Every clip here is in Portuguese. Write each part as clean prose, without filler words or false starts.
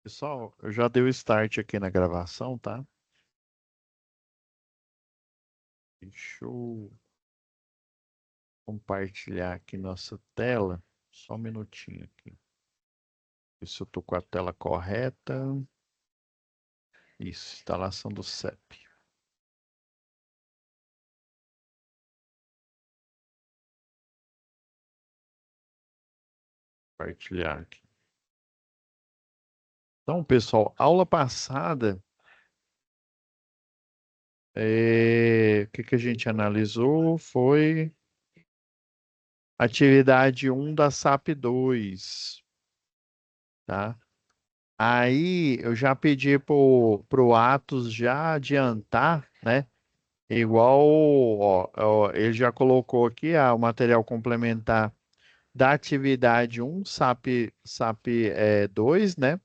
Pessoal, eu já dei o start aqui na gravação, tá? Deixa eu compartilhar aqui nossa tela. Só um minutinho aqui. Ver se eu tô com a tela correta. Isso, instalação do CEP. Compartilhar aqui. Então, pessoal, aula passada, o que que a gente analisou foi atividade um da SAP 2, tá? Aí eu já pedi pro Atos já adiantar, né? Igual, ó, ele já colocou aqui o material complementar da atividade um SAP 2, né?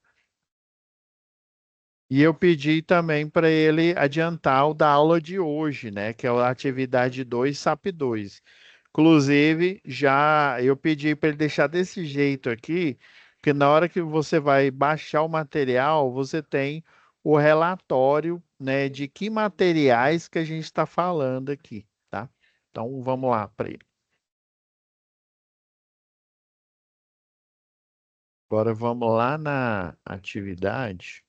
E eu pedi também para ele adiantar o da aula de hoje, né? Que é a atividade 2 SAP 2. Inclusive, já eu pedi para ele deixar desse jeito aqui, porque na hora que você vai baixar o material, você tem o relatório, né, de que materiais que a gente está falando aqui, tá? Então, vamos lá para ele. Agora, vamos lá na atividade,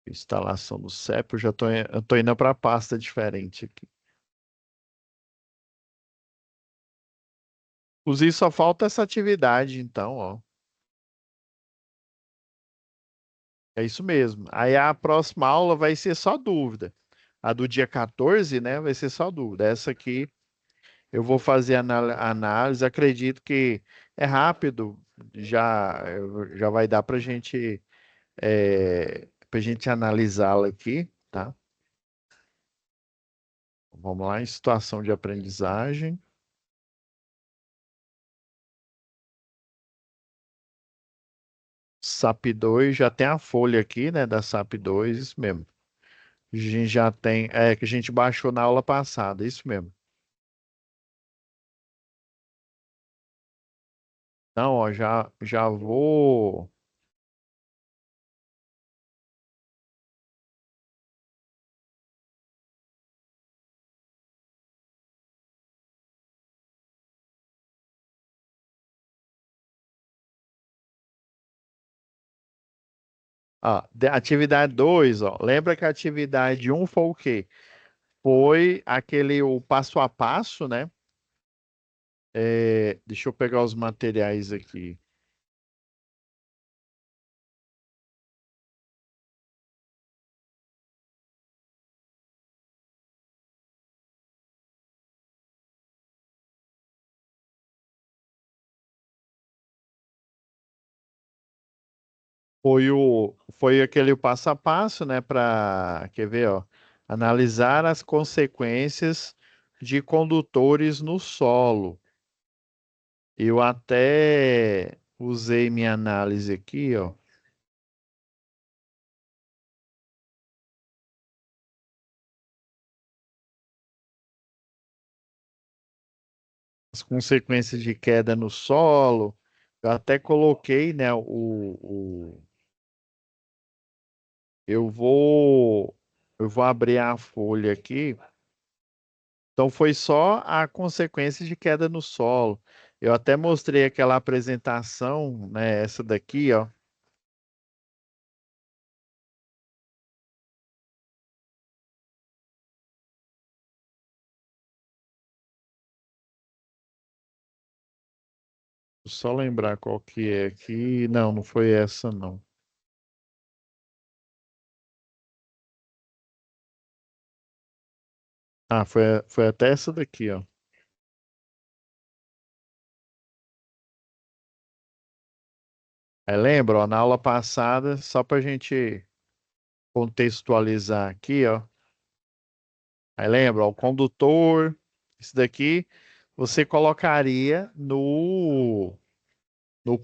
instalação do CEP. Eu tô indo para a pasta diferente aqui. Inclusive, só falta essa atividade, então, ó. É isso mesmo. Aí a próxima aula vai ser só dúvida. A do dia 14, né, vai ser só dúvida. Essa aqui eu vou fazer análise. Acredito que é rápido, já vai dar para gente analisá-la aqui, tá? Vamos lá, em situação de aprendizagem. SAP 2 já tem a folha aqui, né, da SAP 2, isso mesmo. A gente já tem, que a gente baixou na aula passada, isso mesmo. Então, ó, já vou. Atividade 2, ó. Lembra que a atividade um foi o quê? Foi o passo a passo, né? Deixa eu pegar os materiais aqui. Foi aquele passo a passo, né? Quer ver, ó? Analisar as consequências de condutores no solo. Eu até usei minha análise aqui, ó. As consequências de queda no solo. Eu até coloquei, né, eu vou eu vou abrir a folha aqui. Então foi só a consequência de queda no solo. Eu até mostrei aquela apresentação, né, essa daqui, ó. Só lembrar qual que é aqui. Não, não foi essa não. Foi até essa daqui, ó. Aí lembra, ó, na aula passada, só para a gente contextualizar aqui, ó. Aí lembra, ó, o condutor, isso daqui você colocaria no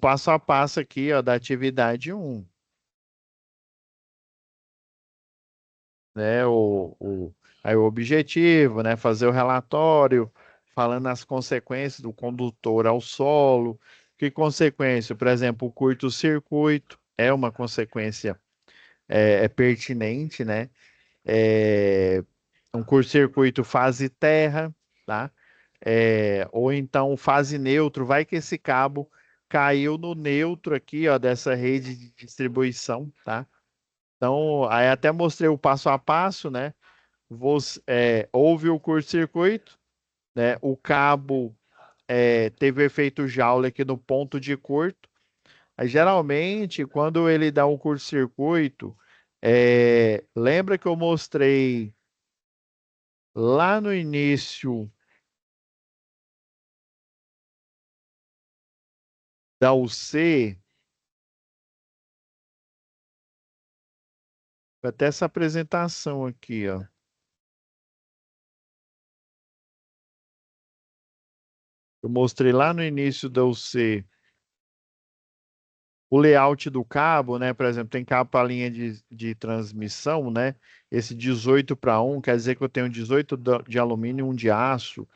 passo a passo aqui, ó, da atividade um, né? Aí o objetivo, né? Fazer o relatório falando as consequências do condutor ao solo, Que consequência? Por exemplo, o curto-circuito é uma consequência pertinente, né? É, um curto-circuito fase terra, tá? Ou então fase neutro, vai que esse cabo caiu no neutro aqui, ó, dessa rede de distribuição, tá? Então, aí até mostrei o passo a passo, né? Houve o curto-circuito, né? O cabo teve o efeito Joule aqui no ponto de curto. Aí, geralmente, quando ele dá um curto-circuito, lembra que eu mostrei lá no início da UC, até essa apresentação aqui, ó. Eu mostrei lá no início da UC o layout do cabo, né? Por exemplo, tem cabo para linha de transmissão, né? Esse 18/1 quer dizer que eu tenho 18 de alumínio e um de aço.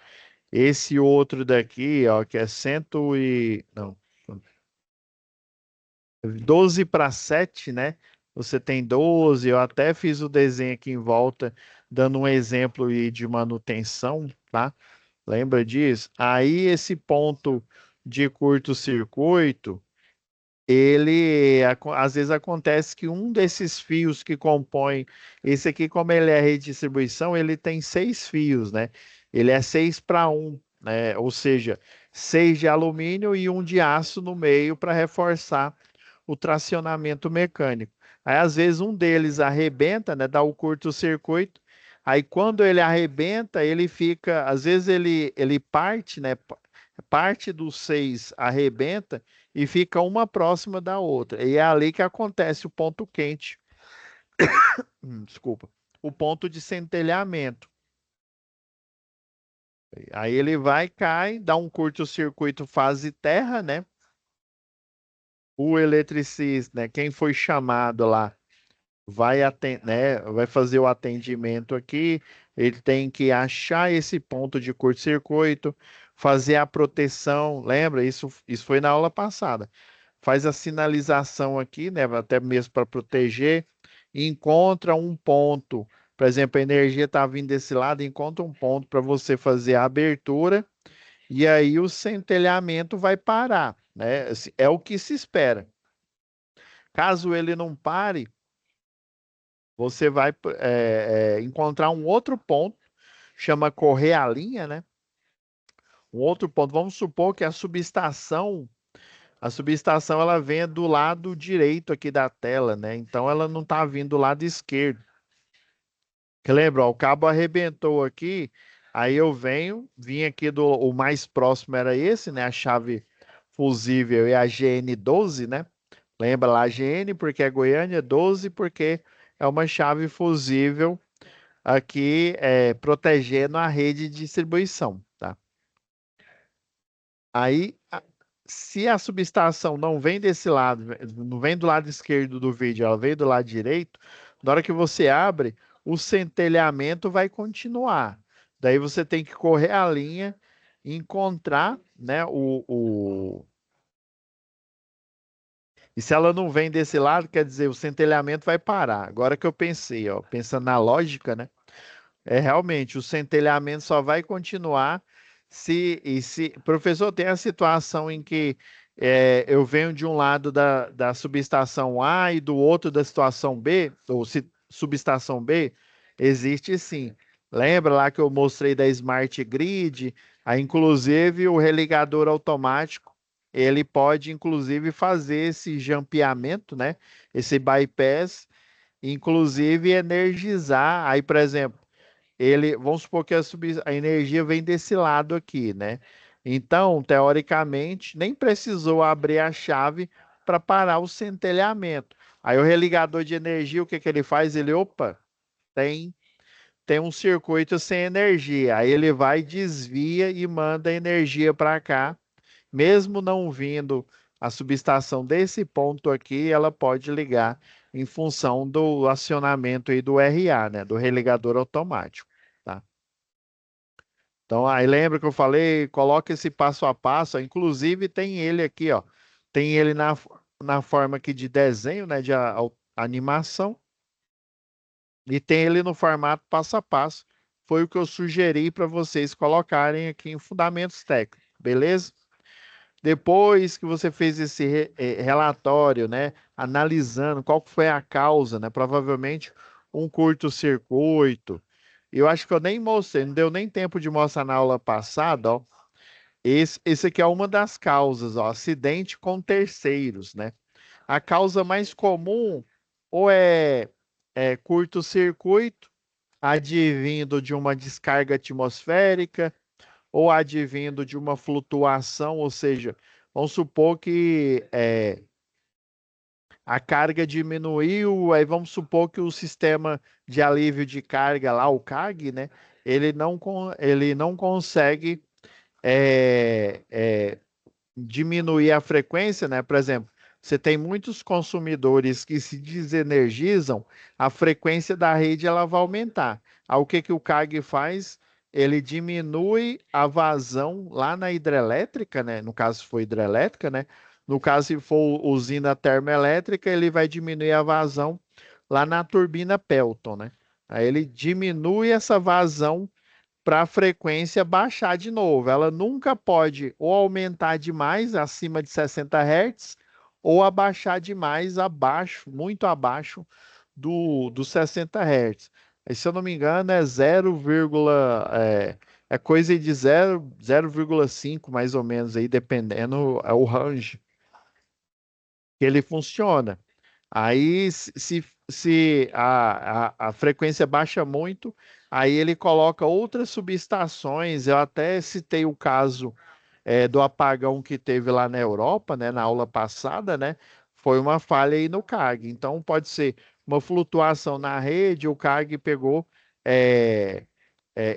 Esse outro daqui, ó, que é 100 e... Não, 12/7, né? Você tem 12. Eu até fiz o desenho aqui em volta, dando um exemplo aí de manutenção, tá? Lembra disso? Aí esse ponto de curto-circuito, às vezes acontece que um desses fios que compõe, esse aqui, como ele é rede de distribuição, ele tem 6 fios, né? Ele é 6/1, né? Ou seja, 6 de alumínio e um de aço no meio para reforçar o tracionamento mecânico. Aí, às vezes, um deles arrebenta, né? Dá o curto-circuito. Aí, quando ele arrebenta, ele fica, às vezes ele parte, né? Parte dos 6 arrebenta e fica uma próxima da outra. E é ali que acontece o ponto quente, desculpa, o ponto de centelhamento. Aí ele vai, cai, dá um curto-circuito fase terra, né? O eletricista, né? Quem foi chamado lá vai fazer o atendimento aqui. Ele tem que achar esse ponto de curto-circuito, fazer a proteção. Lembra? Isso foi na aula passada. Faz a sinalização aqui, né? Até mesmo para proteger. Encontra um ponto. Por exemplo, a energia está vindo desse lado, encontra um ponto para você fazer a abertura e aí o centelhamento vai parar, né? É o que se espera. Caso ele não pare, você vai encontrar um outro ponto, chama correr a linha, né? Um outro ponto. Vamos supor que a subestação ela venha do lado direito aqui da tela, né? Então ela não está vindo do lado esquerdo. Que lembra, ó, o cabo arrebentou aqui, aí eu vim aqui o mais próximo era esse, né? A chave fusível e a GN12, né? Lembra lá a GN porque é Goiânia, 12 porque é uma chave fusível aqui protegendo a rede de distribuição, tá? Aí, se a subestação não vem desse lado, não vem do lado esquerdo do vídeo, ela veio do lado direito, na hora que você abre, o centelhamento vai continuar. Daí você tem que correr a linha, encontrar, né, E se ela não vem desse lado, quer dizer, o centelhamento vai parar. Agora que eu pensei, ó, pensando na lógica, né? Realmente, o centelhamento só vai continuar se, professor, tem a situação em que eu venho de um lado da subestação A e do outro da situação B, ou subestação B, existe sim. Lembra lá que eu mostrei da Smart Grid? Aí, inclusive, o religador automático, ele pode, inclusive, fazer esse jampeamento, né? Esse bypass, inclusive energizar. Aí, por exemplo, vamos supor que a energia vem desse lado aqui, né? Então, teoricamente, nem precisou abrir a chave para parar o centelhamento. Aí o religador de energia, o que que ele faz? Opa, tem tem um circuito sem energia. Aí ele vai, desvia e manda energia para cá. Mesmo não vindo a subestação desse ponto aqui, ela pode ligar em função do acionamento aí do RA, né? Do religador automático. Tá? Então, aí lembra que eu falei, coloca esse passo a passo, ó, inclusive tem ele aqui, ó, tem ele na forma aqui de desenho, né, de animação, e tem ele no formato passo a passo. Foi o que eu sugeri para vocês colocarem aqui em fundamentos técnicos, beleza? Depois que você fez esse relatório, né, analisando qual que foi a causa, né, provavelmente um curto-circuito. Eu acho que eu nem mostrei, não deu nem tempo de mostrar na aula passada, ó. Esse aqui é uma das causas, ó, acidente com terceiros, né? A causa mais comum ou é curto-circuito, advindo de uma descarga atmosférica, ou advindo de uma flutuação, ou seja, vamos supor que a carga diminuiu, aí vamos supor que o sistema de alívio de carga lá, o CAG, né, ele não consegue é, é, diminuir a frequência, né? Por exemplo, você tem muitos consumidores que se desenergizam, a frequência da rede ela vai aumentar. Aí o que que o CAG faz? Ele diminui a vazão lá na hidrelétrica, né? No caso, se for hidrelétrica, né? No caso, se for usina termoelétrica, ele vai diminuir a vazão lá na turbina Pelton, né? Aí ele diminui essa vazão para a frequência baixar de novo. Ela nunca pode ou aumentar demais acima de 60 Hz ou abaixar demais abaixo, muito abaixo dos 60 Hz. Aí, se eu não me engano, é 0, é coisa de 0,5 mais ou menos aí, dependendo, é o range que ele funciona. Aí, se a frequência baixa muito, aí ele coloca outras subestações. Eu até citei o caso do apagão que teve lá na Europa, né, na aula passada, né? Foi uma falha aí no CAG. Então, pode ser uma flutuação na rede, o CAG pegou, é,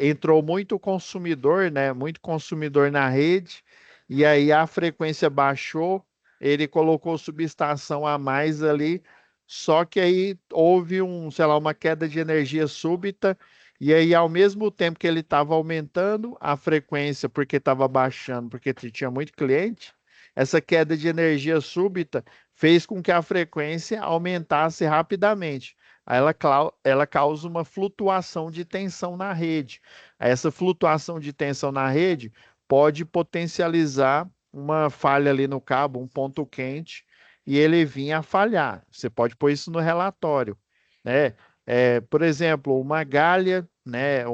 entrou muito consumidor, né? Muito consumidor na rede, e aí a frequência baixou, ele colocou subestação a mais ali, só que aí houve sei lá, uma queda de energia súbita, e aí ao mesmo tempo que ele estava aumentando a frequência porque estava baixando, porque tinha muito cliente, essa queda de energia súbita fez com que a frequência aumentasse rapidamente. Aí ela causa uma flutuação de tensão na rede. Essa flutuação de tensão na rede pode potencializar uma falha ali no cabo, um ponto quente, e ele vir a falhar. Você pode pôr isso no relatório, né? Por exemplo, uma galha, né?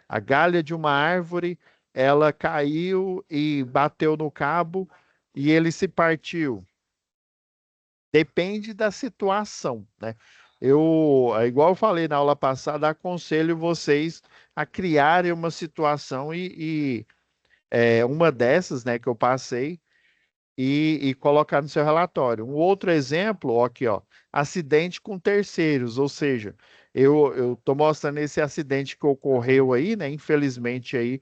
A galha de uma árvore, ela caiu e bateu no cabo e ele se partiu. Depende da situação, né? Igual eu falei na aula passada, aconselho vocês a criarem uma situação uma dessas, né, que eu passei e colocar no seu relatório. Um outro exemplo, ó, aqui, ó, acidente com terceiros, ou seja, eu tô mostrando esse acidente que ocorreu aí, né? Infelizmente aí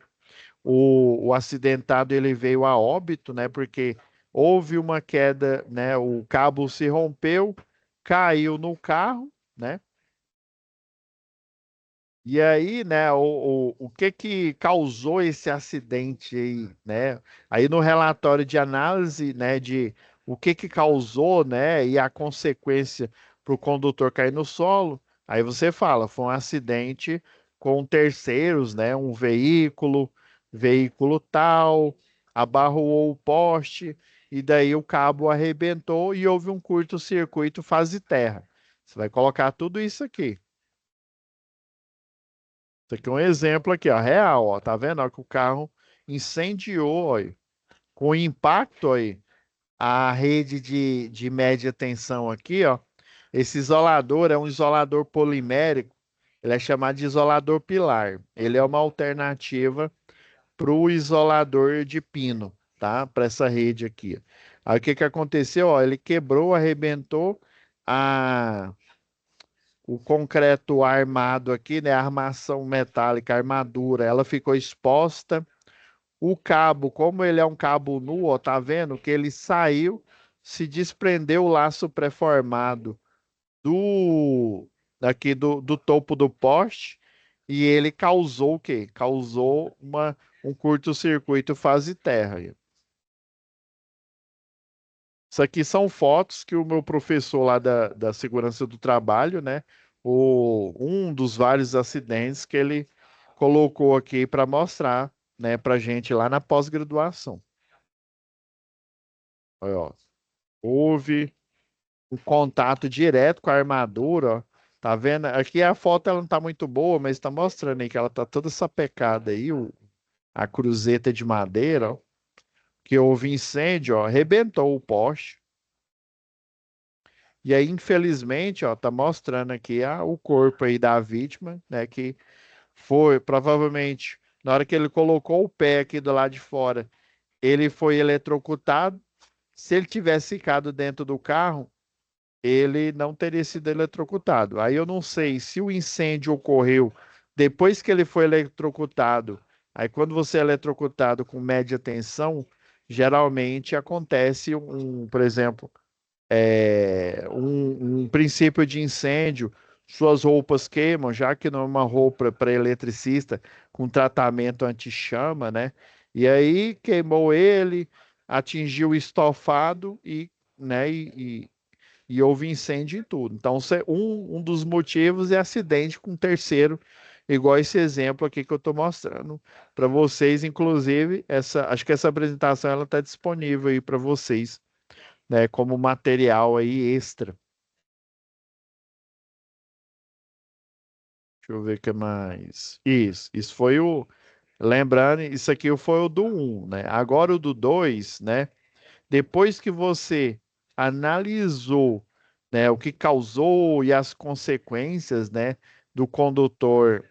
o acidentado ele veio a óbito, né? Porque houve uma queda, né? O cabo se rompeu, caiu no carro, né? E aí, né, o que que causou esse acidente aí, né? Aí no relatório de análise, né, de o que que causou, né, e a consequência para o condutor cair no solo, aí você fala, foi um acidente com terceiros, né, um veículo tal, abarroou o poste, e daí o cabo arrebentou e houve um curto-circuito fase terra. Você vai colocar tudo isso aqui. Isso aqui é um exemplo aqui, ó, real, ó, tá vendo? Ó, que o carro incendiou, ó, com o impacto aí, a rede de média tensão aqui, ó. Esse isolador é um isolador polimérico, ele é chamado de isolador pilar. Ele é uma alternativa para o isolador de pino, tá? Para essa rede aqui. Aí o que que aconteceu? Ó, ele quebrou, arrebentou a o concreto armado aqui, né? A armação metálica, a armadura, ela ficou exposta. O cabo, como ele é um cabo nu, ó, tá vendo que ele saiu, se desprendeu o laço pré-formado do do topo do poste E ele causou o quê? Causou um curto-circuito fase terra. Isso aqui são fotos que o meu professor lá da segurança do trabalho, né? Um dos vários acidentes que ele colocou aqui para mostrar, né, para gente lá na pós-graduação. Olha, ó. Houve um contato direto com a armadura, ó. Tá vendo? Aqui a foto ela não tá muito boa, mas está mostrando aí que ela tá toda sapecada aí, a cruzeta de madeira, ó, que houve incêndio, ó, arrebentou o poste. E aí, infelizmente, ó, tá mostrando aqui o corpo aí da vítima, né, que foi provavelmente na hora que ele colocou o pé aqui do lado de fora, ele foi eletrocutado. Se ele tivesse ficado dentro do carro, ele não teria sido eletrocutado. Aí eu não sei se o incêndio ocorreu depois que ele foi eletrocutado. Aí quando você é eletrocutado com média tensão, geralmente acontece por exemplo, um princípio de incêndio, suas roupas queimam, já que não é uma roupa para eletricista com tratamento anti-chama, né? E aí queimou ele, atingiu o estofado né, e houve incêndio em tudo. Então, um dos motivos é acidente com terceiro, igual esse exemplo aqui que eu estou mostrando para vocês. Inclusive, acho que essa apresentação ela está disponível aí para vocês, né, como material aí extra. Deixa eu ver o que mais. Isso foi lembrando, isso aqui foi o do um, né? Agora o do 2, né? Depois que você analisou, né, o que causou e as consequências, né, do condutor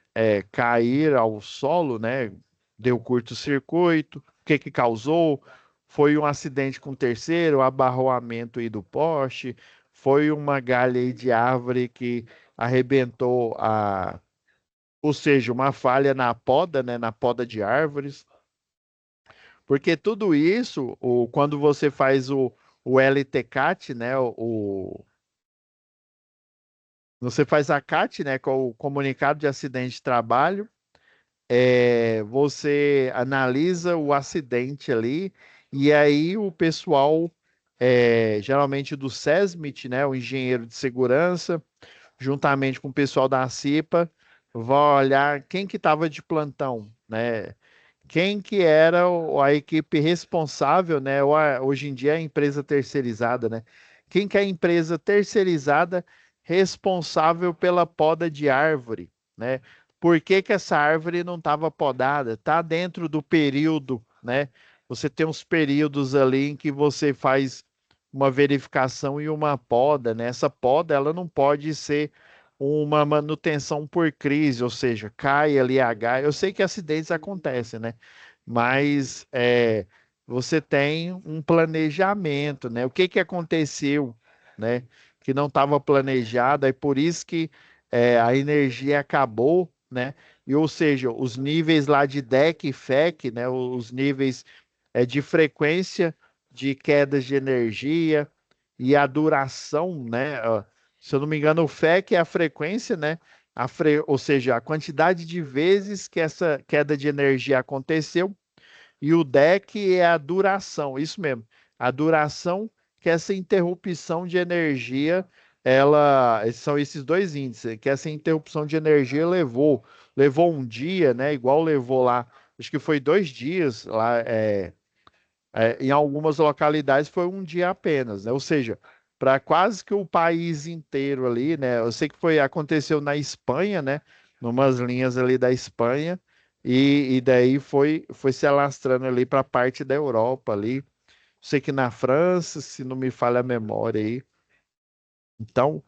cair ao solo, né, deu curto-circuito, o que que causou? Foi um acidente com terceiro, abarroamento aí do poste, foi uma galha aí de árvore que arrebentou ou seja, uma falha na poda, né, na poda de árvores. Porque tudo isso, quando você faz o LTCAT, né, você faz a CAT, né, com o comunicado de acidente de trabalho, você analisa o acidente ali, e aí o pessoal, geralmente do SESMIT, né, o engenheiro de segurança, juntamente com o pessoal da CIPA, vai olhar quem que estava de plantão, né? Quem que era a equipe responsável, né? Hoje em dia é a empresa terceirizada, né? Quem que é a empresa terceirizada responsável pela poda de árvore, né? Por que que essa árvore não estava podada? Tá dentro do período, né? Você tem uns períodos ali em que você faz uma verificação e uma poda, né? Essa poda, ela não pode ser uma manutenção por crise, ou seja, cai ali a H. Eu sei que acidentes acontecem, né? Mas você tem um planejamento, né? O que que aconteceu, né? Que não estava planejado, é por isso que a energia acabou, né? E, ou seja, os níveis lá de DEC e FEC, né? Os níveis de frequência de quedas de energia e a duração, né? Se eu não me engano, o FEC é a frequência, né? Ou seja, a quantidade de vezes que essa queda de energia aconteceu, e o DEC é a duração, isso mesmo, a duração que essa interrupção de energia, são esses dois índices, que essa interrupção de energia levou um dia, né? Igual levou lá, acho que foi 2 dias lá, em algumas localidades foi um dia apenas, né? Ou seja, para quase que o país inteiro ali, né? Eu sei que aconteceu na Espanha, né? Numas linhas ali da Espanha, e daí foi se alastrando ali para a parte da Europa ali. Sei que na França, se não me falha a memória aí. Então,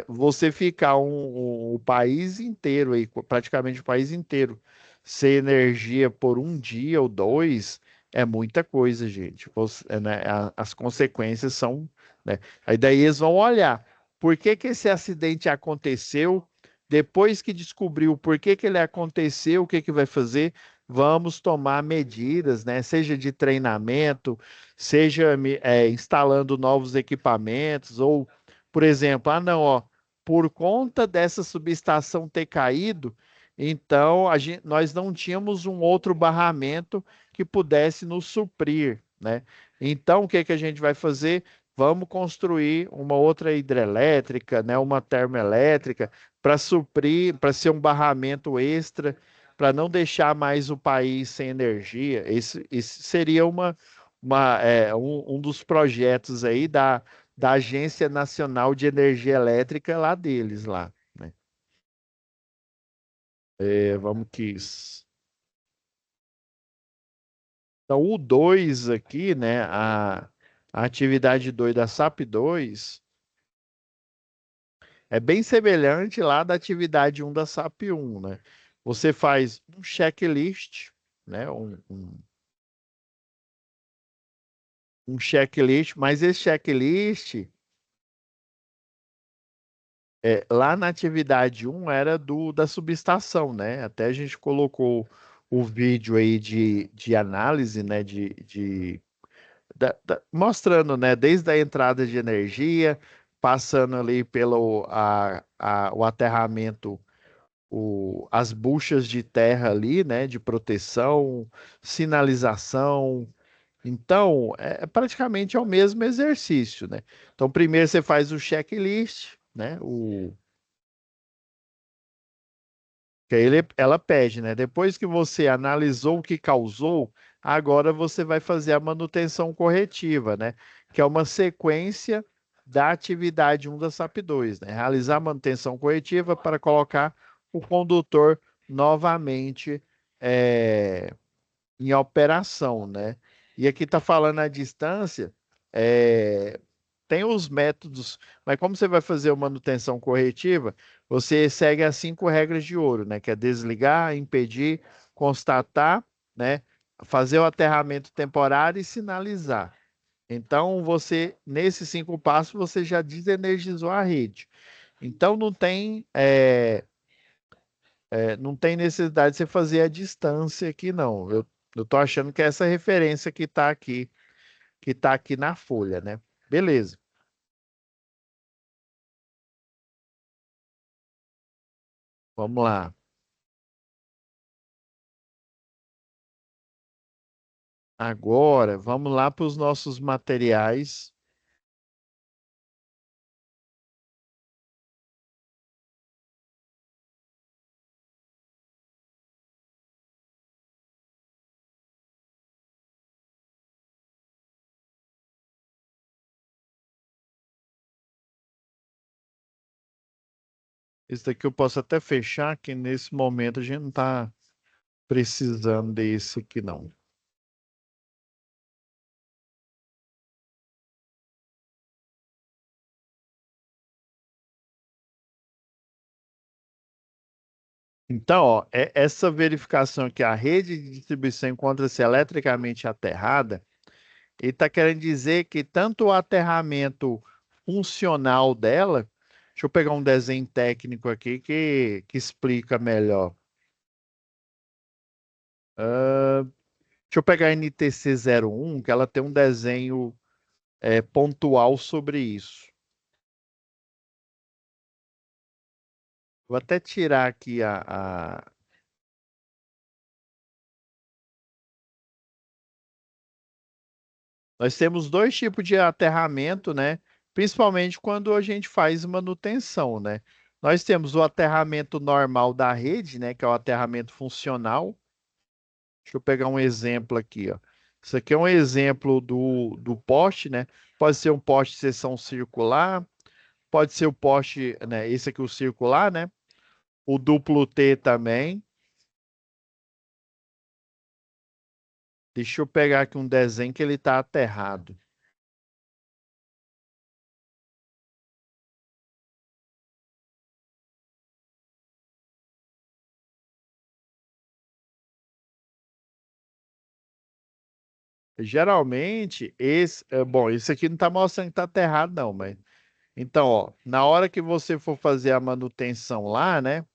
você ficar o país inteiro aí, praticamente o país inteiro, sem energia por um dia ou dois, é muita coisa, gente. Né, as consequências são, né? Aí daí eles vão olhar por que que esse acidente aconteceu, depois que descobriu por que que ele aconteceu, o que que vai fazer? Vamos tomar medidas, né? Seja de treinamento, seja instalando novos equipamentos ou por exemplo, não, ó, por conta dessa subestação ter caído, Então, nós não tínhamos um outro barramento que pudesse nos suprir, né? Então, o que que a gente vai fazer? Vamos construir uma outra hidrelétrica, né? Uma termoelétrica para suprir, para ser um barramento extra, para não deixar mais o país sem energia. Esse seria um dos projetos aí da Agência Nacional de Energia Elétrica lá deles, lá, né? Vamos que isso. Então, o 2 aqui, né? A atividade 2 da SAP 2 é bem semelhante lá da atividade um da SAP um, né? Você faz um checklist, né? Um checklist, mas esse checklist, lá na atividade um era da subestação, né? Até a gente colocou o vídeo aí de análise, né? Mostrando, né, desde a entrada de energia, passando ali o aterramento, as buchas de terra ali, né, de proteção, sinalização. Então, praticamente é o mesmo exercício, né? Então, primeiro você faz o checklist, né? Que aí ela pede, né? Depois que você analisou o que causou, agora você vai fazer a manutenção corretiva, né? Que é uma sequência da atividade um da SAP 2, né? Realizar a manutenção corretiva para colocar o condutor novamente é, em operação, né? E aqui está falando a distância, é, tem os métodos, mas como você vai fazer a manutenção corretiva, você segue as 5 regras de ouro, né? Que é desligar, impedir, constatar, né? Fazer o aterramento temporário e sinalizar. Então, nesses 5 passos, você já desenergizou a rede. Então, não tem necessidade de você fazer a distância aqui, não. Eu tô achando que é essa referência que tá aqui na folha, né? Beleza. Vamos lá. Agora, vamos lá para os nossos materiais. Esse daqui eu posso até fechar, que nesse momento a gente não está precisando desse aqui, não. Então, ó, essa verificação que a rede de distribuição encontra-se eletricamente aterrada, ele está querendo dizer que tanto o aterramento funcional dela, deixa eu pegar um desenho técnico aqui que explica melhor. Ah, deixa eu pegar a NTC 01, que ela tem um desenho pontual sobre isso. Vou até tirar aqui Nós temos dois tipos de aterramento, né? Principalmente quando a gente faz manutenção, né? Nós temos o aterramento normal da rede, né? Que é o aterramento funcional. Deixa eu pegar um exemplo aqui, ó. Isso aqui é um exemplo do poste, né? Pode ser um poste de seção circular, pode ser o poste, né? Esse aqui, o circular, né? O duplo T também. Deixa eu pegar aqui um desenho que ele está aterrado. Geralmente, bom, esse aqui não está mostrando que está aterrado, não, mas. Então, ó, na hora que você for fazer a manutenção lá, né?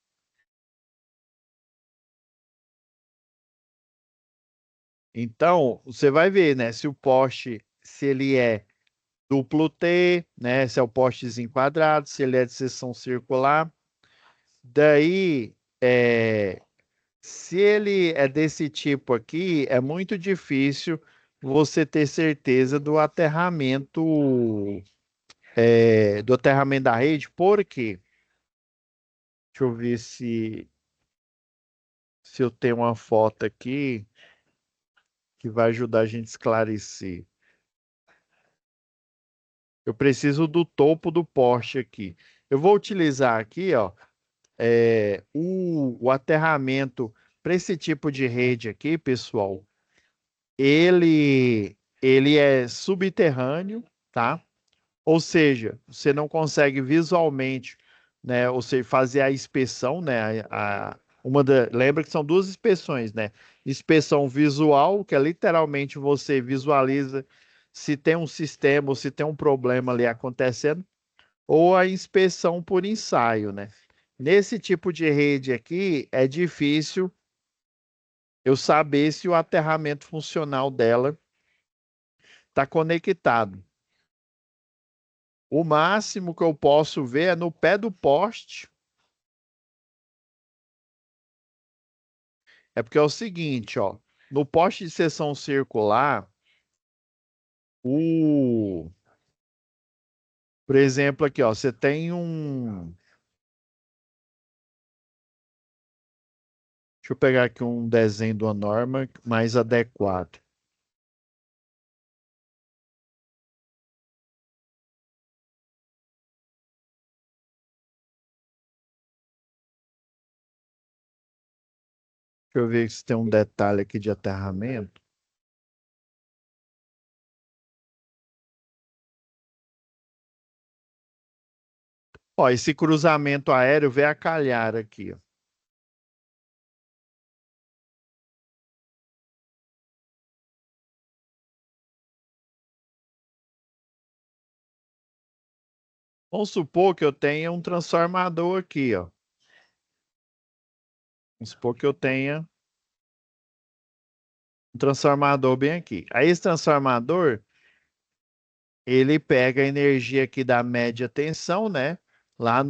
Então, você vai ver, né? Se o poste, se ele é duplo T, né? Se é o postezinho quadrado, se ele é de seção circular. Daí. é, se ele é desse tipo aqui, é muito difícil você ter certeza do aterramento da rede. Por quê? Deixa eu ver se eu tenho uma foto aqui que vai ajudar a gente a esclarecer. Eu preciso do topo do poste aqui. Eu vou utilizar aqui, ó, o aterramento para esse tipo de rede aqui, pessoal. Ele é subterrâneo, tá? Ou seja, você não consegue visualmente, né? Ou seja, fazer a inspeção, né? Lembra que são duas inspeções, né? Inspeção visual, que é literalmente você visualiza se tem um sistema ou se tem um problema ali acontecendo, ou a inspeção por ensaio, né? Nesse tipo de rede aqui, é difícil eu saber se o aterramento funcional dela está conectado. O máximo que eu posso ver é no pé do poste. É porque é o seguinte, ó, no poste de seção circular, o, por exemplo, aqui, ó, você tem um, deixa eu pegar aqui um desenho de uma norma mais adequado. Deixa eu ver se tem um detalhe aqui de aterramento. Ó, esse cruzamento aéreo vem a calhar aqui, ó. Vamos supor que eu tenha um transformador aqui, ó. Vamos supor que eu tenha um transformador bem aqui. Aí esse transformador, ele pega a energia aqui da média tensão, né? Lá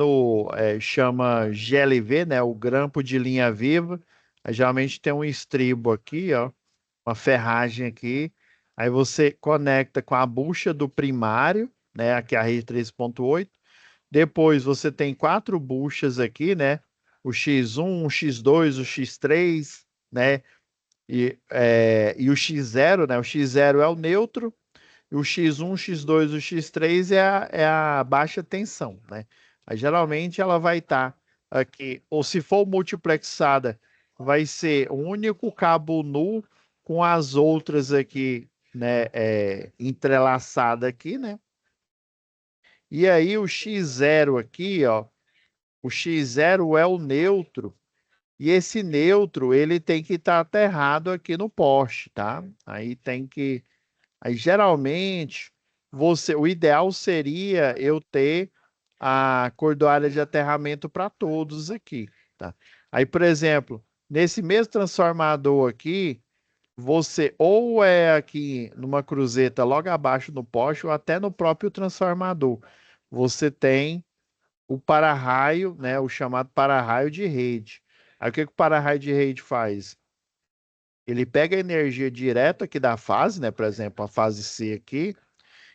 chama GLV, né? O grampo de linha viva. Aí, geralmente tem um estribo aqui, ó, uma ferragem aqui. Aí você conecta com a bucha do primário, né? Aqui é a rede 3.8. Depois você tem quatro buchas aqui, né? O X1, o X2, o X3, né? E o X0, né? O X0 é o neutro. E o X1, o X2, o X3 é a baixa tensão, né? Aí, geralmente ela vai estar aqui, ou se for multiplexada, vai ser um único cabo nu com as outras aqui, né, entrelaçada aqui, né? E aí o X0 aqui, ó, o X0 é o neutro, e esse neutro ele tem que estar aterrado aqui no poste, tá? Aí geralmente o ideal seria eu ter a cordoalha de aterramento para todos aqui, tá? Aí, por exemplo, nesse mesmo transformador aqui, você ou é aqui numa cruzeta logo abaixo do poste ou até no próprio transformador. Você tem o para-raio, né, o chamado para-raio de rede. Aí o que que o para-raio de rede faz? Ele pega a energia direta aqui da fase, né, por exemplo, a fase C aqui,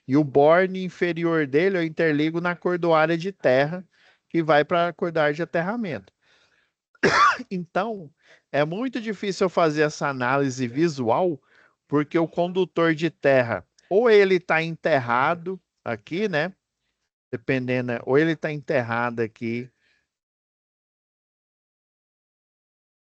e o borne inferior dele eu interligo na cordoária de terra, que vai para a cordoária de aterramento. Então, é muito difícil eu fazer essa análise visual, porque o condutor de terra, ou ele está enterrado aqui, né? Dependendo, né, ou ele está enterrado aqui,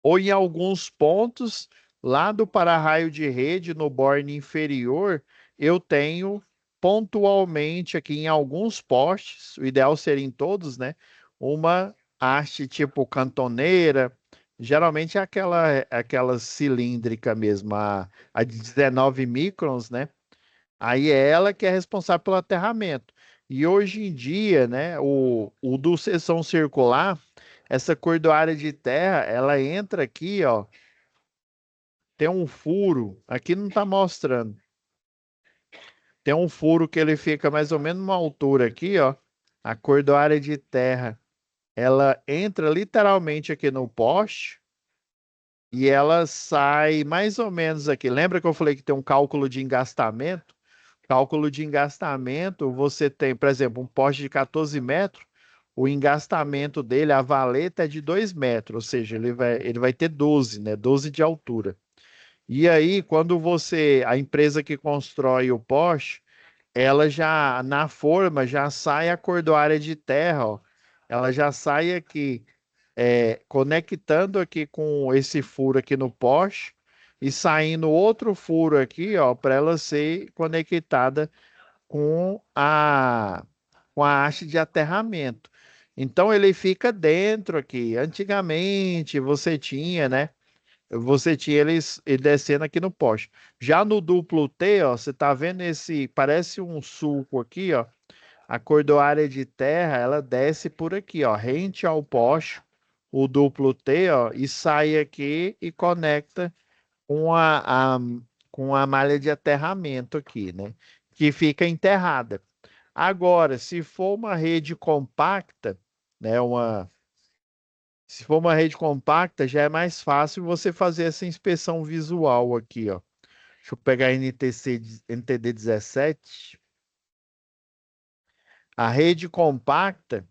ou em alguns pontos lá do para-raio de rede, no borne inferior, eu tenho pontualmente aqui em alguns postes, o ideal seria em todos, né? Uma haste tipo cantoneira, geralmente é aquela cilíndrica mesmo, a de 19 microns, né? Aí é ela que é responsável pelo aterramento. E hoje em dia, né, o do seção circular, essa cordoária de terra, ela entra aqui, ó, tem um furo, aqui não está mostrando, tem um furo que ele fica mais ou menos numa altura aqui, ó, a cordoária de terra. ela entra literalmente aqui no poste e ela sai mais ou menos aqui. Lembra que eu falei que tem um cálculo de engastamento? Cálculo de engastamento, você tem, por exemplo, um poste de 14 metros, o engastamento dele, a valeta é de 2 metros, ou seja, ele vai ter 12, né? 12 de altura. E aí, quando a empresa que constrói o poste, ela já, na forma, já sai a cordoária de terra, ó. Ela já sai aqui, conectando aqui com esse furo aqui no poste e saindo outro furo aqui, ó, para ela ser conectada com a haste de aterramento. Então ele fica dentro aqui. Antigamente você tinha, né? Você tinha ele descendo aqui no poste. Já no duplo T, ó, você tá vendo esse, parece um sulco aqui, ó. A cordoária de terra, ela desce por aqui, ó, rente ao poste, o duplo T, ó, e sai aqui e conecta com a malha de aterramento aqui, né? Que fica enterrada. Agora, se for uma rede compacta, né? Se for uma rede compacta, já é mais fácil você fazer essa inspeção visual aqui, ó. Deixa eu pegar a NTD 17. A rede compacta,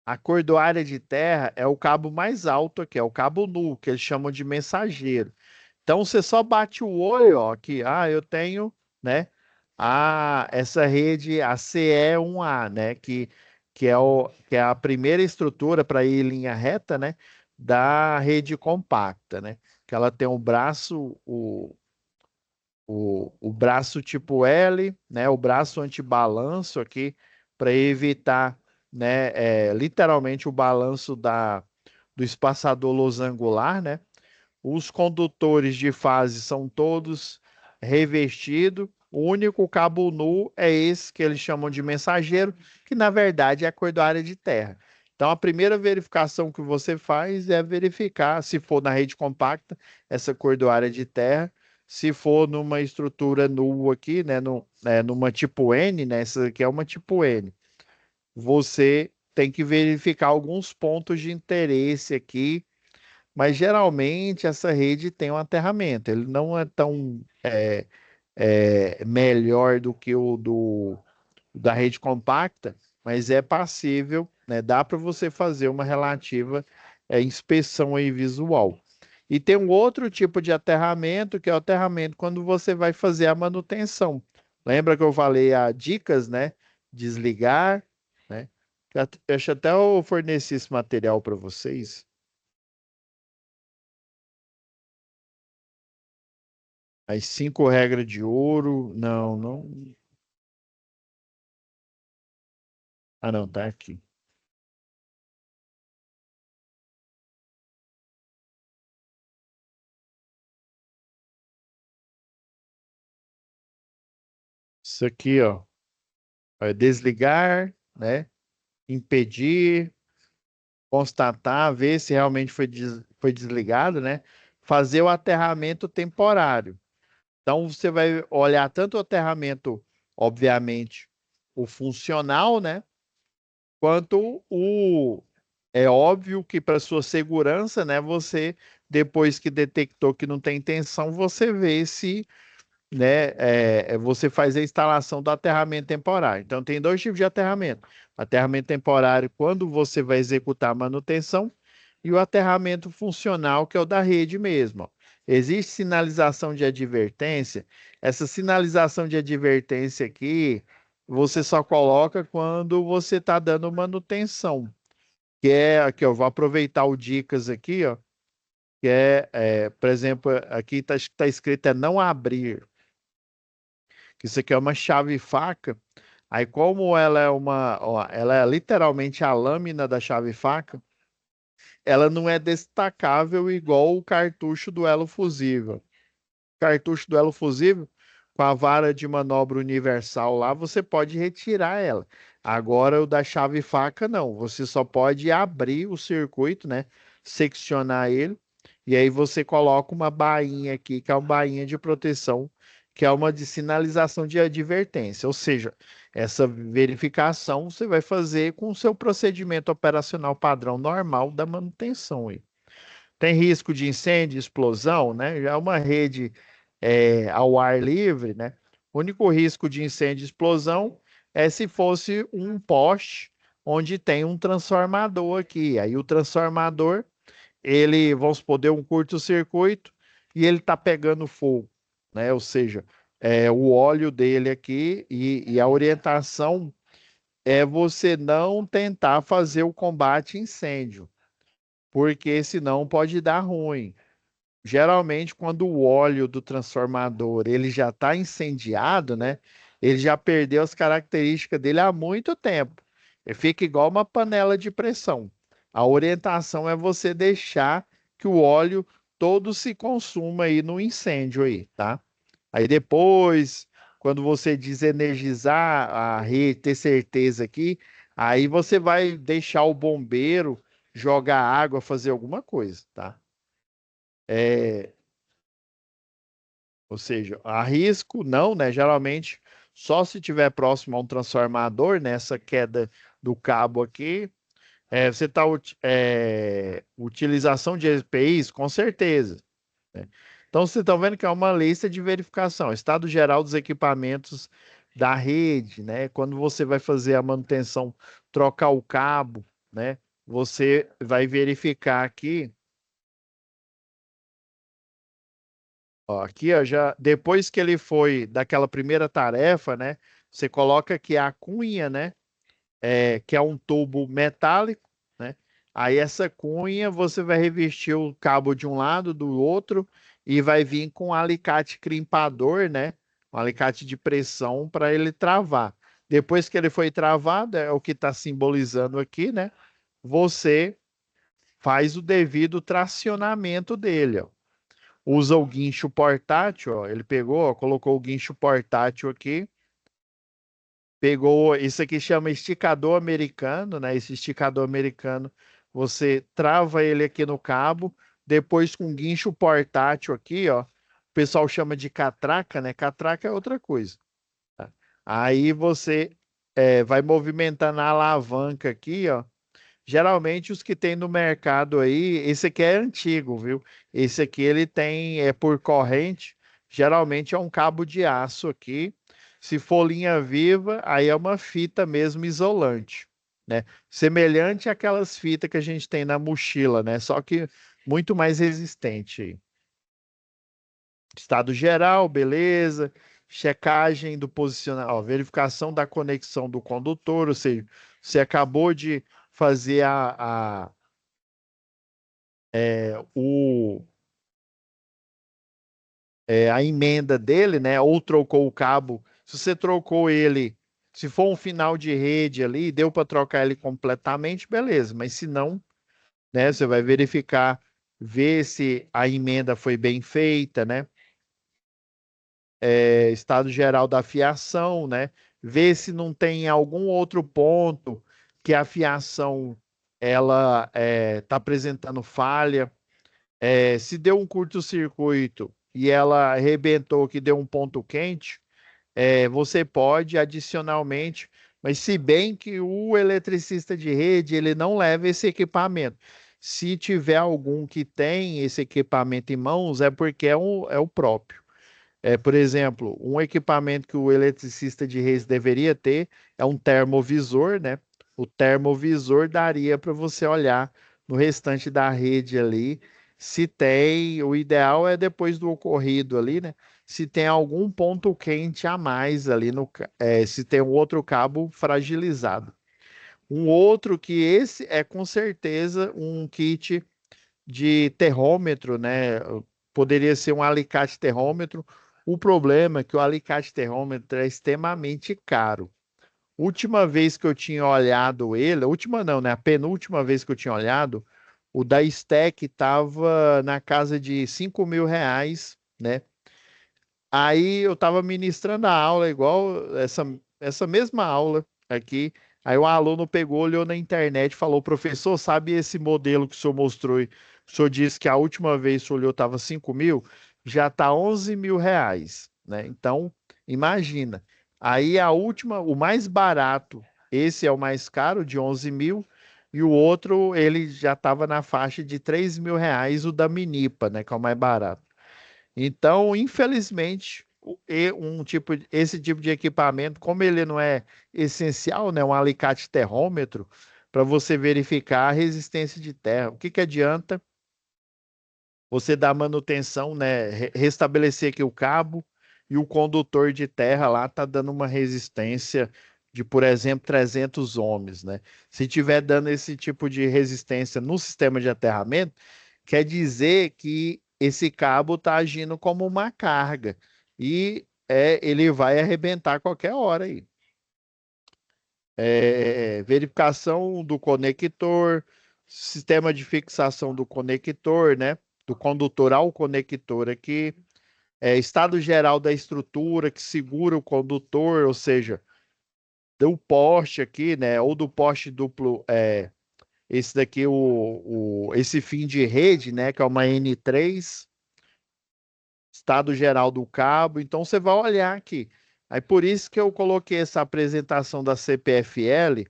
a cordoária de terra é o cabo mais alto aqui, é o cabo nu, que eles chamam de mensageiro. Então você só bate o olho, ó, que eu tenho, né, essa rede, a CE1A, né, que é a primeira estrutura para ir em linha reta, né, da rede compacta, né, que ela tem o braço tipo L, né, o braço antibalanço aqui para evitar, né, literalmente o balanço do espaçador losangular, né, os condutores de fase são todos revestidos. O único cabo nu é esse que eles chamam de mensageiro, que na verdade é a cordoária de terra. Então, a primeira verificação que você faz é verificar, se for na rede compacta, essa cordoária de terra. Se for numa estrutura nua aqui, né, numa tipo N, né, essa aqui é uma tipo N, você tem que verificar alguns pontos de interesse aqui, mas geralmente essa rede tem um aterramento. Ele não é tão melhor do que o da rede compacta, mas é passível, né? Dá para você fazer uma relativa inspeção aí visual. E tem um outro tipo de aterramento, que é o aterramento quando você vai fazer a manutenção. Lembra que eu falei dicas, né? Desligar, né? Acho até eu forneci esse material para vocês. As 5 regras de ouro. Não, não. Ah, não, tá aqui. Isso aqui, ó. É desligar, né? Impedir, constatar, ver se realmente foi desligado, né? Fazer o aterramento temporário. Então, você vai olhar tanto o aterramento, obviamente, o funcional, né? Quanto o. É óbvio que para sua segurança, né? Você, depois que detectou que não tem tensão, você vê se, né, você faz a instalação do aterramento temporário. Então, tem dois tipos de aterramento: aterramento temporário, quando você vai executar a manutenção, e o aterramento funcional, que é o da rede mesmo. Ó. Existe sinalização de advertência. Essa sinalização de advertência aqui, você só coloca quando você está dando manutenção. Que é aqui, eu vou aproveitar o dicas aqui, ó, que por exemplo, aqui está escrito não abrir, que isso aqui é uma chave faca. Aí, como ela é literalmente a lâmina da chave faca, ela não é destacável igual o cartucho do elo fusível. Cartucho do elo fusível, com a vara de manobra universal lá, você pode retirar ela. Agora, o da chave faca, não. Você só pode abrir o circuito, né? Seccionar ele. E aí você coloca uma bainha aqui, que é uma bainha de proteção, que é uma de sinalização de advertência, ou seja, essa verificação você vai fazer com o seu procedimento operacional padrão normal da manutenção aí. Tem risco de incêndio, explosão, né? Já é uma rede ao ar livre, né? O único risco de incêndio e explosão é se fosse um poste onde tem um transformador aqui. Aí o transformador, ele, vamos supor, deu um curto-circuito e ele está pegando fogo, né? Ou seja, o óleo dele aqui e a orientação é você não tentar fazer o combate incêndio, porque senão pode dar ruim. Geralmente, quando o óleo do transformador ele já está incendiado, né? Ele já perdeu as características dele há muito tempo. Ele fica igual uma panela de pressão. A orientação é você deixar que o óleo todo se consuma aí no incêndio aí, tá? Aí depois, quando você desenergizar a rede, ter certeza aqui, aí você vai deixar o bombeiro jogar água, fazer alguma coisa, tá? É, ou seja, a risco não, né? Geralmente só se tiver próximo a um transformador, nessa queda do cabo aqui, você está utilização de EPIs, com certeza, né? Então vocês estão vendo que é uma lista de verificação, estado geral dos equipamentos da rede, né? Quando você vai fazer a manutenção, trocar o cabo, né? Você vai verificar aqui. Ó, aqui, ó, já depois que ele foi daquela primeira tarefa, né? Você coloca aqui a cunha, né? Que é um tubo metálico, né? Aí essa cunha você vai revestir o cabo de um lado, do outro, e vai vir com um alicate crimpador, né? Um alicate de pressão para ele travar. Depois que ele foi travado, é o que está simbolizando aqui, né? Você faz o devido tracionamento dele, ó. Usa o guincho portátil, ó. Ele pegou, ó, colocou o guincho portátil aqui, pegou, isso aqui chama esticador americano, né? Esse esticador americano, você trava ele aqui no cabo, depois com guincho portátil aqui, ó. O pessoal chama de catraca, né? Catraca é outra coisa, tá? Aí você vai movimentando a alavanca aqui, ó. Geralmente os que tem no mercado aí, esse aqui é antigo, viu? Esse aqui ele tem por corrente, geralmente é um cabo de aço aqui. Se for linha viva, aí é uma fita mesmo isolante, né? Semelhante àquelas fitas que a gente tem na mochila, né? Só que muito mais resistente. Estado geral, beleza. Checagem do posicionamento, ó, verificação da conexão do condutor, ou seja, você acabou de fazer o, a emenda dele, né? Ou trocou o cabo. Se você trocou ele, se for um final de rede ali, deu para trocar ele completamente, beleza. Mas se não, né? Você vai verificar, ver se a emenda foi bem feita, né? Estado geral da fiação, né? Ver se não tem algum outro ponto que a fiação ela está apresentando falha. Se deu um curto-circuito e ela arrebentou que deu um ponto quente, você pode adicionalmente, mas se bem que o eletricista de rede ele não leva esse equipamento. Se tiver algum que tem esse equipamento em mãos, é porque é o próprio. Por exemplo, um equipamento que o eletricista de redes deveria ter é um termovisor, né? O termovisor daria para você olhar no restante da rede ali se tem, o ideal é depois do ocorrido ali, né? Se tem algum ponto quente a mais ali se tem um outro cabo fragilizado. Um outro que esse é com certeza um kit de termômetro, né? Poderia ser um alicate termômetro. O problema é que o alicate termômetro é extremamente caro. Última vez que eu tinha olhado ele, última não, né? A penúltima vez que eu tinha olhado, o da Stack estava na casa de R$ 5.000, né? Aí eu estava ministrando a aula, igual essa mesma aula aqui. Aí o aluno pegou, olhou na internet e falou: professor, sabe esse modelo que o senhor mostrou? O senhor disse que a última vez que o senhor olhou estava 5.000, já está R$ 11.000, né? Então, imagina. Aí a última, o mais barato, esse é o mais caro, de 11 mil, e o outro, ele já estava na faixa de 3 mil reais, o da Minipa, né? Que é o mais barato. Então, infelizmente, esse tipo de equipamento, como ele não é essencial, né, um alicate terrômetro, para você verificar a resistência de terra. O que que adianta você dar manutenção, né, restabelecer aqui o cabo e o condutor de terra lá tá dando uma resistência de, por exemplo, 300 ohms, né? Se tiver dando esse tipo de resistência no sistema de aterramento, quer dizer que esse cabo está agindo como uma carga e ele vai arrebentar a qualquer hora aí. Verificação do conector, sistema de fixação do conector, né? Do condutor ao conector aqui, estado geral da estrutura que segura o condutor, ou seja, do poste aqui, né? Ou do poste duplo, esse daqui, esse fim de rede, né? Que é uma N3, estado geral do cabo. Então você vai olhar aqui. Aí por isso que eu coloquei essa apresentação da CPFL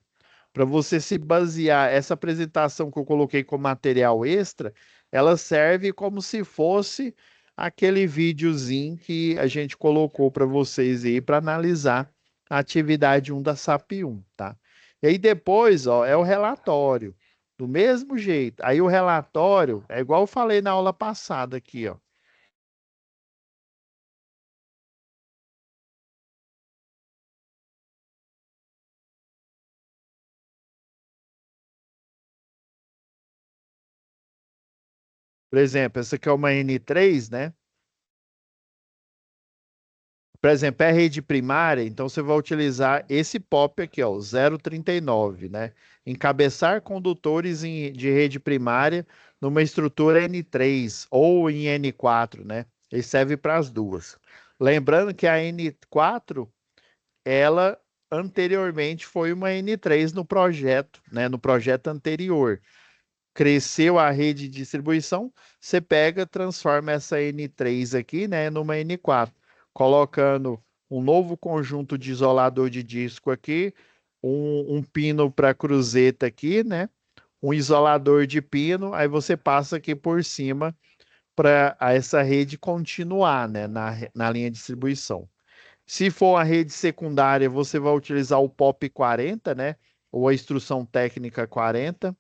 para você se basear. Essa apresentação que eu coloquei com material extra, ela serve como se fosse aquele videozinho que a gente colocou para vocês aí para analisar a atividade 1 da SAP 1, tá? E aí depois, ó, é o relatório. Do mesmo jeito. Aí o relatório é igual eu falei na aula passada aqui, ó. Por exemplo, essa aqui é uma N3, né? Por exemplo, é rede primária, então você vai utilizar esse POP aqui, ó, o 039, né? Encabeçar condutores de rede primária numa estrutura N3 ou em N4, né? Ele serve para as duas. Lembrando que a N4, ela anteriormente foi uma N3 no projeto, né? No projeto anterior. Cresceu a rede de distribuição, você pega, transforma essa N3 aqui, né, numa N4, colocando um novo conjunto de isolador de disco aqui, um pino para cruzeta aqui, né, um isolador de pino, aí você passa aqui por cima para essa rede continuar, né, na linha de distribuição. Se for a rede secundária, você vai utilizar o POP 40, né, ou a instrução técnica 40.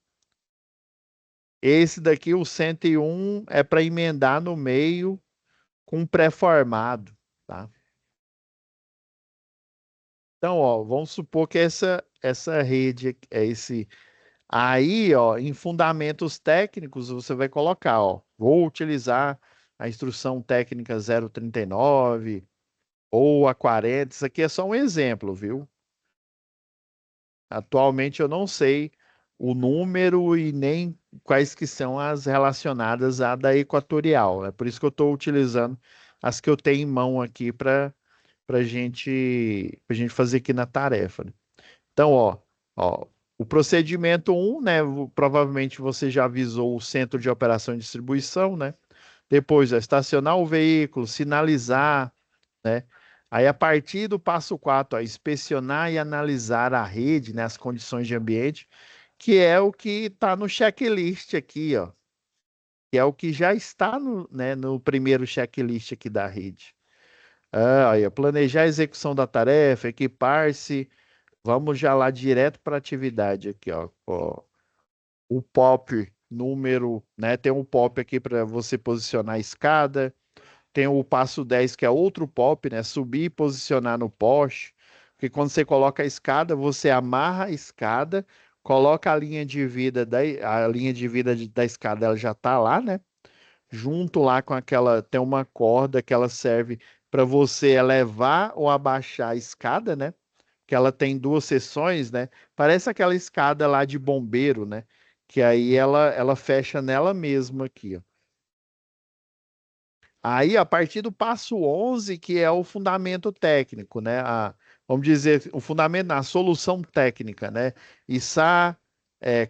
Esse daqui, o 101, é para emendar no meio com pré-formado, tá? Então, ó, vamos supor que essa rede é esse. Aí, ó, em fundamentos técnicos, você vai colocar, ó, vou utilizar a instrução técnica 039 ou a 40. Isso aqui é só um exemplo, viu? Atualmente eu não sei o número e nem quais que são as relacionadas à da Equatorial. É por isso que eu estou utilizando as que eu tenho em mão aqui para gente fazer aqui na tarefa, né? Então, ó, o procedimento um, né? Provavelmente você já avisou o centro de operação e distribuição, né? Depois, estacionar o veículo, sinalizar, né? Aí, a partir do passo 4, ó, inspecionar e analisar a rede, né, as condições de ambiente, que é o que está no checklist aqui, ó, que é o que já está no primeiro checklist aqui da rede. Aí, ó, planejar a execução da tarefa, equipar-se, vamos já lá direto para a atividade aqui, ó, o POP número, né, tem um POP aqui para você posicionar a escada. Tem o passo 10 que é outro pop, né? Subir e posicionar no poste. Porque quando você coloca a escada, você amarra a escada, coloca a linha de vida a linha de vida da escada, ela já tá lá, né? Junto lá com aquela, tem uma corda que ela serve para você elevar ou abaixar a escada, né? Que ela tem duas seções, né? Parece aquela escada lá de bombeiro, né? Que aí ela fecha nela mesma aqui, ó. Aí, a partir do passo 11, que é o fundamento técnico, né? Vamos dizer, o fundamento, a solução técnica, né? ISA,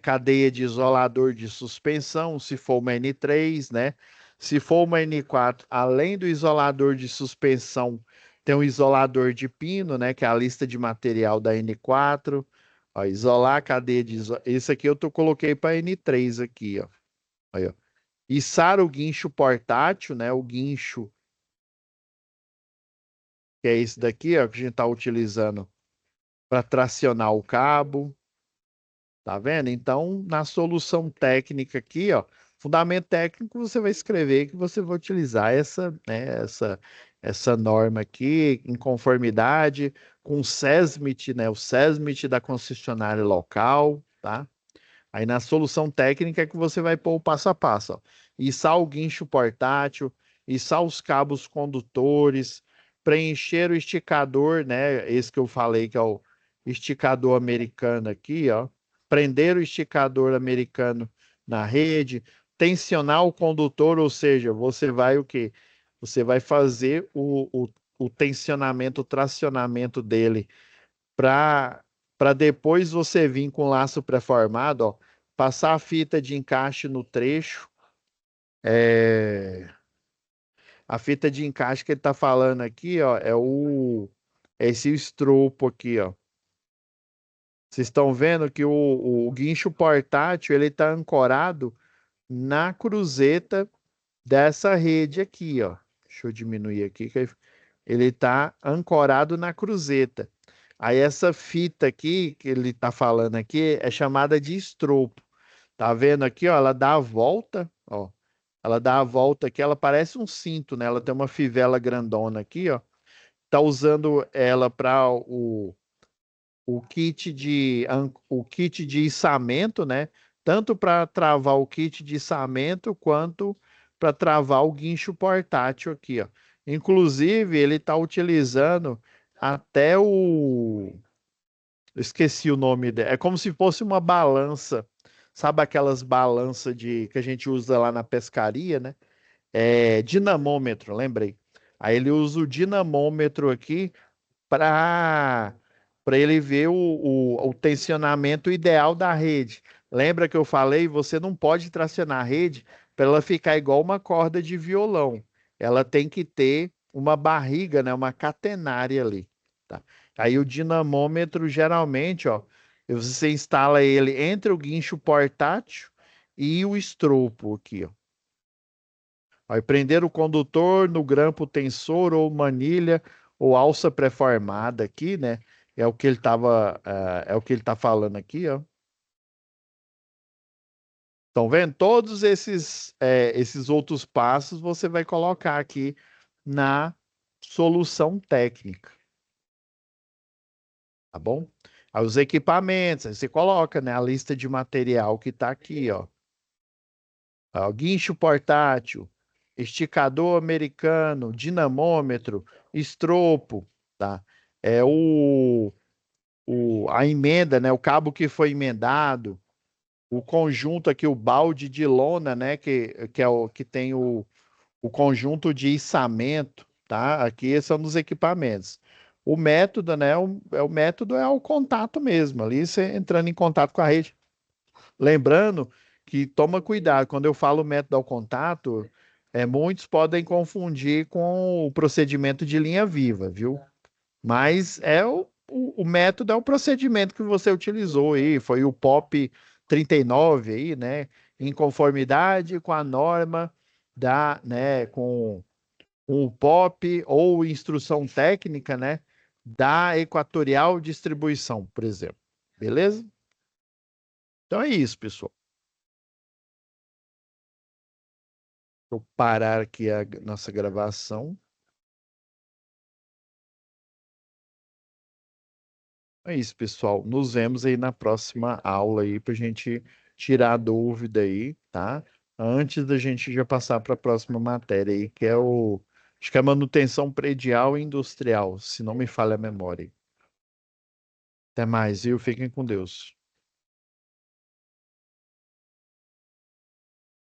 cadeia de isolador de suspensão, se for uma N3, né? Se for uma N4, além do isolador de suspensão, Tem um isolador de pino, né? Que é a lista de material da N4. Ó, isolar a cadeia de esse aqui coloquei para N3 aqui, ó. Aí, ó. Içar o guincho portátil, né? O guincho, que é esse daqui, ó, que a gente está utilizando para tracionar o cabo. Tá vendo? Então, na solução técnica aqui, ó, fundamento técnico, você vai escrever que você vai utilizar essa norma aqui em conformidade com o SESMIT, né? O SESMIT da concessionária local, tá? Aí na solução técnica é que você vai pôr o passo a passo, ó. Içar o guincho portátil, içar os cabos condutores, preencher o esticador, né? Esse que eu falei que é o esticador americano aqui, ó. Prender o esticador americano na rede, tensionar o condutor, ou seja, você vai o quê? Você vai fazer o tensionamento, o tracionamento dele para depois você vir com o laço pré-formado, ó, passar a fita de encaixe no trecho. É, a fita de encaixe que ele está falando aqui, ó, é esse estropo aqui, ó. Vocês estão vendo que o guincho portátil ele está ancorado na cruzeta dessa rede aqui, ó. Deixa eu diminuir aqui, que ele está ancorado na cruzeta. Aí essa fita aqui que ele está falando aqui é chamada de estropo. Tá vendo aqui, ó? Ela dá a volta, ó. Ela dá a volta aqui, ela parece um cinto, né? Ela tem uma fivela grandona aqui, ó. Tá usando ela para o kit de içamento, né? Tanto para travar o kit de içamento quanto para travar o guincho portátil aqui, ó. Inclusive, ele está utilizando até eu esqueci o nome dela. É como se fosse uma balança. Sabe aquelas balanças que a gente usa lá na pescaria, né? É dinamômetro, lembrei. Aí ele usa o dinamômetro aqui para ele ver o tensionamento ideal da rede. Lembra que eu falei? Você não pode tracionar a rede para ela ficar igual uma corda de violão. Ela tem que ter uma barriga, né? Uma catenária ali, tá? Aí o dinamômetro geralmente, ó, você instala ele entre o guincho portátil e o estropo aqui, ó. Vai prender o condutor no grampo tensor ou manilha ou alça pré-formada aqui, né? É o que ele tava, é o que ele tá falando aqui, ó. Estão vendo? Todos esses outros passos você vai colocar aqui na solução técnica, tá bom? Aí os equipamentos, aí você coloca, né, a lista de material que está aqui, ó. Ó, guincho portátil, esticador americano, dinamômetro, estropo, tá? É a emenda, né? O cabo que foi emendado, o conjunto aqui, o balde de lona, né? Que é o que tem o conjunto de içamento, tá? Aqui são dos equipamentos. O método, né? O método é o contato mesmo, ali você entrando em contato com a rede. Lembrando que toma cuidado, quando eu falo método ao contato, muitos podem confundir com o procedimento de linha viva, viu? Mas o método é o procedimento que você utilizou aí, foi o POP 39 aí, né? Em conformidade com a norma né, com o POP ou instrução técnica, né, da Equatorial Distribuição, por exemplo. Beleza? Então é isso, pessoal. Vou parar aqui a nossa gravação. É isso, pessoal. Nos vemos aí na próxima aula aí para a gente tirar a dúvida aí, tá? Antes da gente já passar para a próxima matéria aí, que é acho que é manutenção predial e industrial, se não me falha a memória. Até mais, viu? Fiquem com Deus.